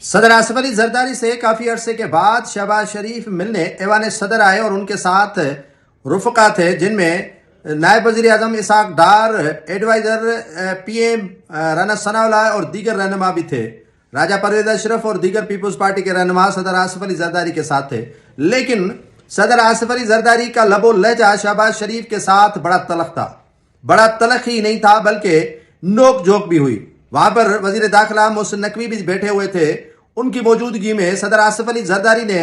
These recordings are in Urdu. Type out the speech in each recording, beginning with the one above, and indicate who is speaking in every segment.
Speaker 1: صدر آصف علی زرداری سے کافی عرصے کے بعد شہباز شریف ملنے ایوان صدر آئے اور ان کے ساتھ رفقا تھے، جن میں نائب وزیر اعظم Ishaq Dar, adviser P M Rana Sanaullah اور دیگر رہنما بھی تھے۔ راجہ پرویز اشرف اور دیگر پیپلز پارٹی کے رہنما صدر آصف علی زرداری کے ساتھ تھے، لیکن صدر آصف علی زرداری کا لب و لہجہ شہباز شریف کے ساتھ بڑا تلخ تھا۔ بڑا تلخ ہی نہیں تھا بلکہ نوک جھوک بھی ہوئی۔ وہاں پر وزیر داخلہ محسن نقوی بھی بیٹھے ہوئے تھے۔ ان کی موجودگی میں صدر آصف علی زرداری نے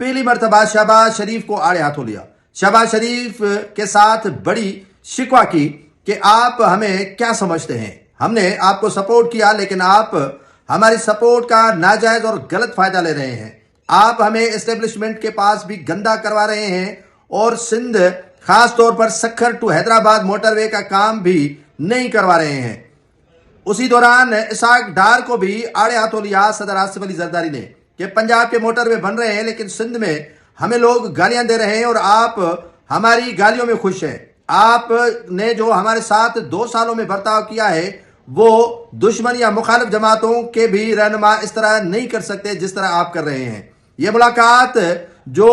Speaker 1: پہلی مرتبہ شہباز شریف کو آڑے ہاتھوں لیا، شہباز شریف کے ساتھ بڑی شکوہ کی کہ آپ ہمیں کیا سمجھتے ہیں، ہم نے آپ کو سپورٹ کیا لیکن آپ ہماری سپورٹ کا ناجائز اور غلط فائدہ لے رہے ہیں، آپ ہمیں اسٹیبلشمنٹ کے پاس بھی گندہ کروا رہے ہیں اور سندھ خاص طور پر سکھر ٹو حیدرآباد موٹر وے کا کام بھی نہیں کروا رہے ہیں۔ اسی دوران اسحاق ڈار کو بھی آڑے ہاتھوں لیا صدر آصف علی زرداری نے کہ پنجاب کے موٹر وے بن رہے ہیں لیکن سندھ میں ہمیں لوگ گالیاں دے رہے ہیں اور آپ ہماری گالیوں میں خوش ہیں۔ آپ نے جو ہمارے ساتھ 2 سالوں میں برتاؤ کیا ہے وہ دشمن یا مخالف جماعتوں کے بھی رہنما اس طرح نہیں کر سکتے جس طرح آپ کر رہے ہیں۔ یہ ملاقات جو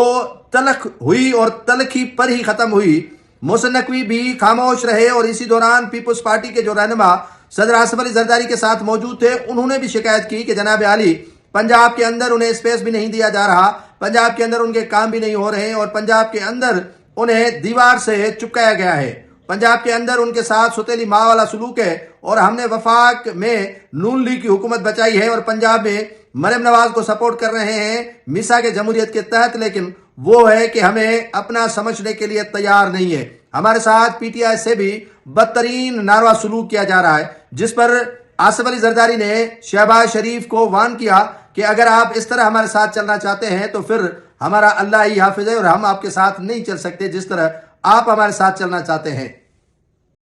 Speaker 1: تلخ ہوئی اور تلخی پر ہی ختم ہوئی، محسن نقوی بھی خاموش رہے اور اسی دوران پیپلز پارٹی کے جو رہنما صدر آصف علی زرداری کے ساتھ موجود تھے انہوں نے بھی شکایت کی کہ جناب عالی پنجاب کے اندر انہیں اسپیس بھی نہیں دیا جا رہا، پنجاب کے اندر ان کے کام بھی نہیں ہو رہے ہیں اور پنجاب کے اندر انہیں دیوار سے چپکایا گیا ہے، پنجاب کے اندر ان کے ساتھ ستیلی ماں والا سلوک ہے اور ہم نے وفاق میں نون لیگ کی حکومت بچائی ہے اور پنجاب میں مریم نواز کو سپورٹ کر رہے ہیں میثاق جمہوریت کے تحت، لیکن وہ ہے کہ ہمیں اپنا سمجھنے کے لیے تیار نہیں ہے۔ ہمارے ساتھ پی ٹی آئی سے بھی بدترین ناروا سلوک کیا جا رہا ہے، جس پر آصف علی زرداری نے شہباز شریف کو وارن کیا کہ اگر آپ اس طرح ہمارے ساتھ چلنا چاہتے ہیں تو پھر ہمارا اللہ ہی حافظ ہے اور ہم آپ کے ساتھ نہیں چل سکتے جس طرح آپ ہمارے ساتھ چلنا چاہتے ہیں۔